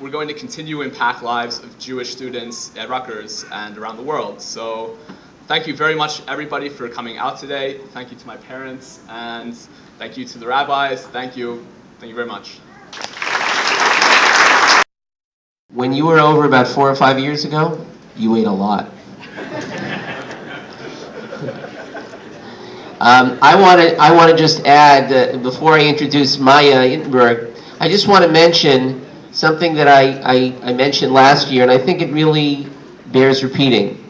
we're going to continue to impact lives of Jewish students at Rutgers and around the world. So thank you very much, everybody, for coming out today. Thank you to my parents, and thank you to the rabbis. Thank you. Thank you very much. When you were over about 4 or 5 years ago, you ate a lot. I want to just add, before I introduce Mayya I, I just want to mention something that I mentioned last year, and I think it really bears repeating.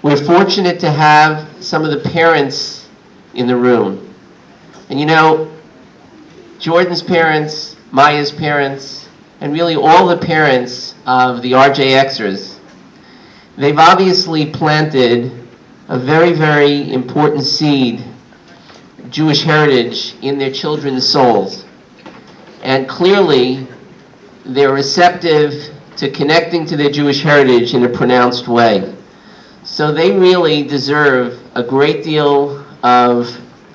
We're fortunate to have some of the parents in the room. And you know, Jordan's parents, Mayya's parents, and really all the parents of the RJXers, they've obviously planted a very, very important seed, Jewish heritage, in their children's souls. And clearly, they're receptive to connecting to their Jewish heritage in a pronounced way. So they really deserve a great deal of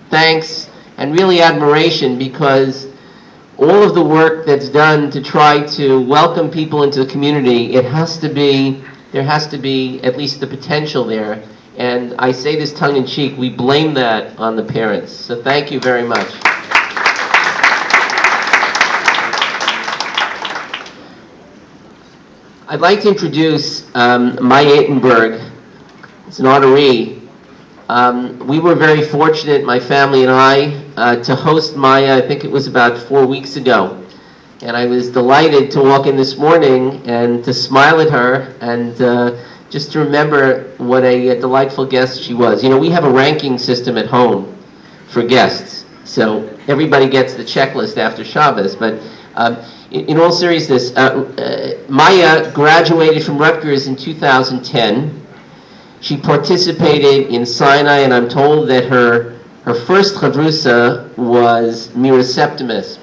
thanks and really admiration, because all of the work that's done to try to welcome people into the community, there has to be at least the potential there. And I say this tongue-in-cheek, we blame that on the parents. So thank you very much. I'd like to introduce Mayya I. It's an honoree. We were very fortunate, my family and I, to host Mayya, I think it was about 4 weeks ago. And I was delighted to walk in this morning and to smile at her and just to remember what a delightful guest she was. You know, we have a ranking system at home for guests, so everybody gets the checklist after Shabbos. But in all seriousness, Mayya graduated from Rutgers in 2010. She participated in Sinai, and I'm told that her first chavrusa was Mira Septimus.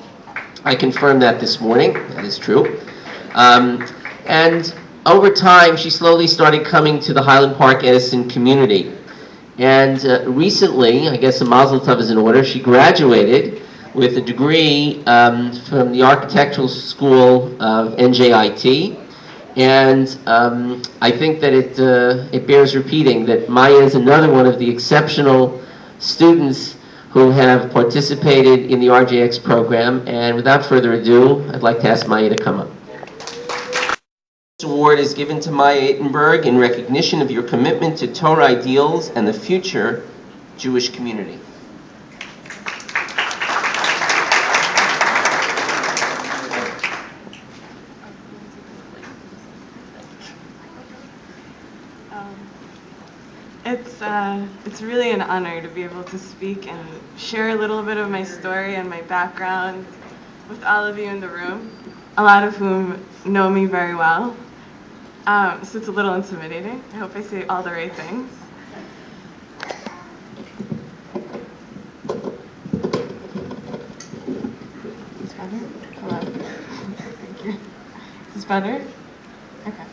I confirmed that this morning. That is true. And over time, she slowly started coming to the Highland Park Edison community. And recently, I guess a mazel tov is in order, she graduated with a degree from the Architectural School of NJIT. And I think that it bears repeating that Mayya is another one of the exceptional students who have participated in the RJX program. And without further ado, I'd like to ask Mayya to come up. This award is given to Mayya I in recognition of your commitment to Torah ideals and the future Jewish community. It's really an honor to be able to speak and share a little bit of my story and my background with all of you in the room, a lot of whom know me very well. So it's a little intimidating. I hope I say all the right things. Is this better? Hello. Thank you. Is this better? Okay.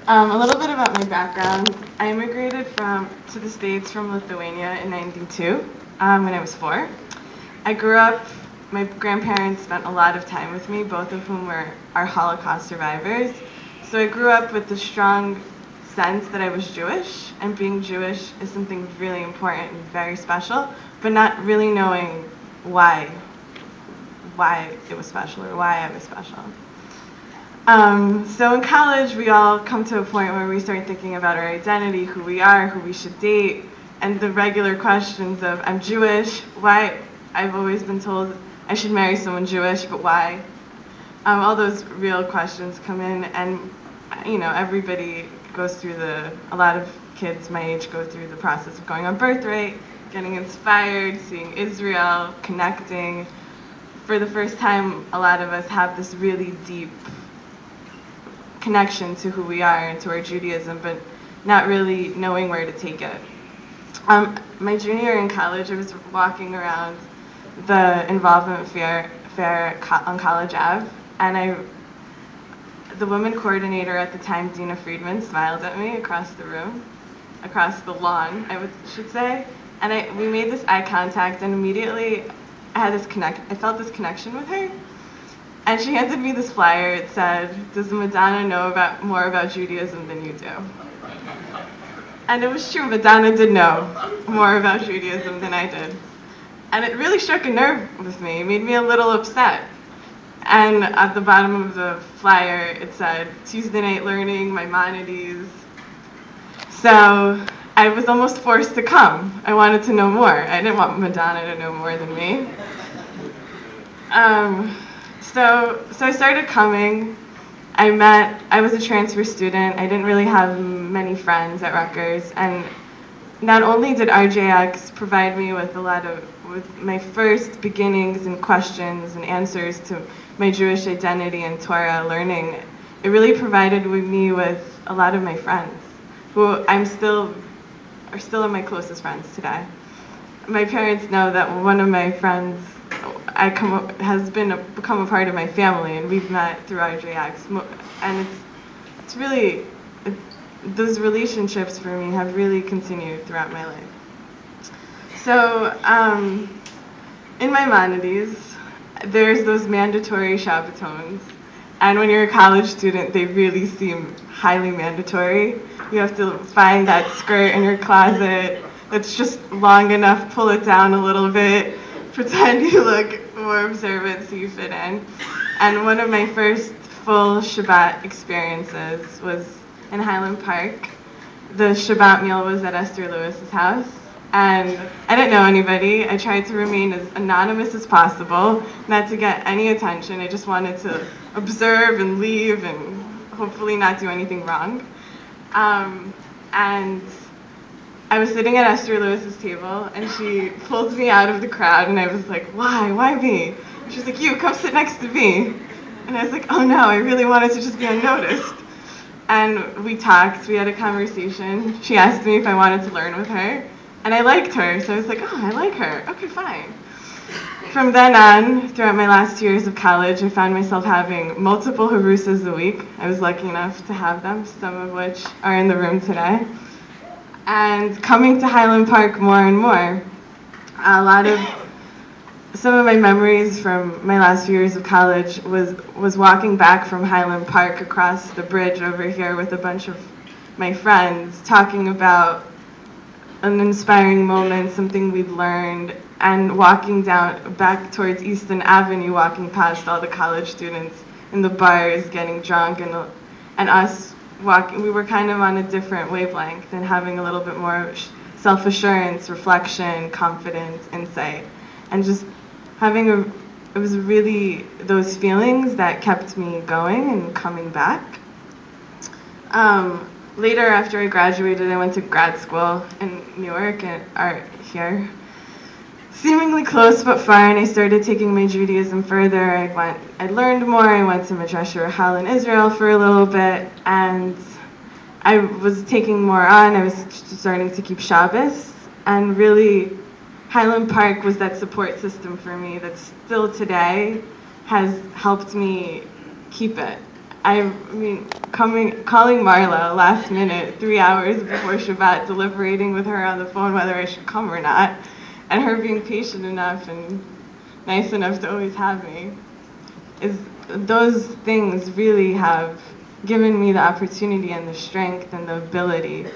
A little bit about my background. I immigrated to the States from Lithuania in '92 when I was 4. I grew up, my grandparents spent a lot of time with me, both of whom are Holocaust survivors. So I grew up with the strong sense that I was Jewish, and being Jewish is something really important and very special, but not really knowing why it was special or why I was special. So in college, we all come to a point where we start thinking about our identity, who we are, who we should date, and the regular questions of, I'm Jewish, why? I've always been told I should marry someone Jewish, but why? All those real questions come in, and you know, everybody goes through a lot of kids my age go through the process of going on birthright, getting inspired, seeing Israel, connecting. For the first time, a lot of us have this really deep connection to who we are and to our Judaism, but not really knowing where to take it. My junior year in college, I was walking around the involvement fair on College Ave, and the woman coordinator at the time, Dina Friedman, smiled at me across the room, across the lawn, I should say, and we made this eye contact, and immediately I felt this connection with her. And she handed me this flyer. It said, "Does Madonna know more about Judaism than you do?" And it was true. Madonna did know more about Judaism than I did. And it really struck a nerve with me. It made me a little upset. And at the bottom of the flyer, it said, "Tuesday night learning, Maimonides." So I was almost forced to come. I wanted to know more. I didn't want Madonna to know more than me. So I started coming. I was a transfer student. I didn't really have many friends at Rutgers. And not only did RJX provide me with with my first beginnings and questions and answers to my Jewish identity and Torah learning, it really provided me with a lot of my friends, who are still my closest friends today. My parents know that one of my friends has become a part of my family, and we've met through RJX. And it's really, those relationships for me have really continued throughout my life. So, in Maimonides, there's those mandatory Shabbatones, and when you're a college student, they really seem highly mandatory. You have to find that skirt in your closet that's just long enough, pull it down a little bit, pretend you look more observant so you fit in. And one of my first full Shabbat experiences was in Highland Park. The Shabbat meal was at Esther Lewis's house, and I didn't know anybody. I tried to remain as anonymous as possible, not to get any attention. I just wanted to observe and leave and hopefully not do anything wrong. And I was sitting at Esther Lewis's table, and she pulled me out of the crowd, and I was like, "Why? Why me?" She's like, "You, come sit next to me." And I was like, "Oh no, I really wanted to just be unnoticed." And we talked, we had a conversation. She asked me if I wanted to learn with her, and I liked her, so I was like, "Oh, I like her. Okay, fine." From then on, throughout my last years of college, I found myself having multiple harusas a week. I was lucky enough to have them, some of which are in the room today. And coming to Highland Park more and more, some of my memories from my last few years of college was walking back from Highland Park across the bridge over here with a bunch of my friends, talking about an inspiring moment, something we'd learned, and walking down back towards Easton Avenue, walking past all the college students in the bars getting drunk, and us walking. We were kind of on a different wavelength and having a little bit more self-assurance, reflection, confidence, insight, and just having it was really those feelings that kept me going and coming back. Later, after I graduated, I went to grad school in Newark and art here. Seemingly close but far, and I started taking my Judaism further. I learned more. I went to Midrash Rahal in Israel for a little bit, and I was taking more on. I was starting to keep Shabbos, and really, Highland Park was that support system for me that still today has helped me keep it. I mean, calling Marla last minute, 3 hours before Shabbat, deliberating with her on the phone whether I should come or not, and her being patient enough and nice enough to always have me, those things really have given me the opportunity and the strength and the ability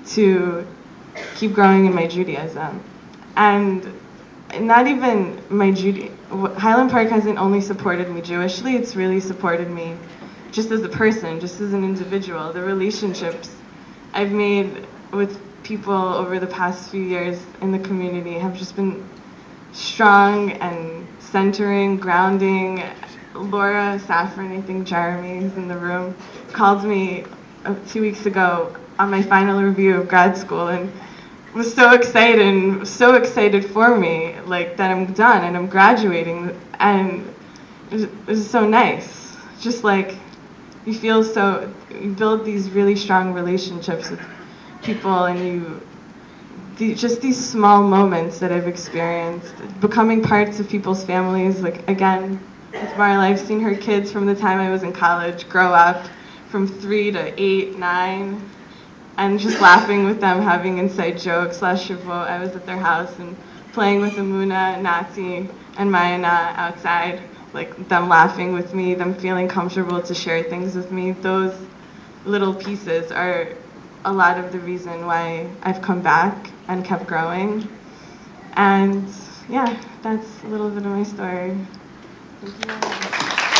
to keep growing in my Judaism. And not even my Highland Park hasn't only supported me Jewishly, it's really supported me just as a person, just as an individual. The relationships I've made with people over the past few years in the community have just been strong and centering, grounding. Laura Saffron, I think Jeremy, who's in the room, called me 2 weeks ago on my final review of grad school and was so excited for me, like that I'm done and I'm graduating, and it was so nice. Just like you build these really strong relationships with people, and just these small moments that I've experienced, becoming parts of people's families. Like again, with Marla, I've seen her kids from the time I was in college grow up from 3 to 8, 9, and just laughing with them, having inside jokes. Last Shavuot, I was at their house and playing with Amuna, Nati, and Mayana outside like them laughing with me, them feeling comfortable to share things with me, those little pieces are a lot of the reason why I've come back and kept growing. And yeah, that's a little bit of my story. Thank you very much.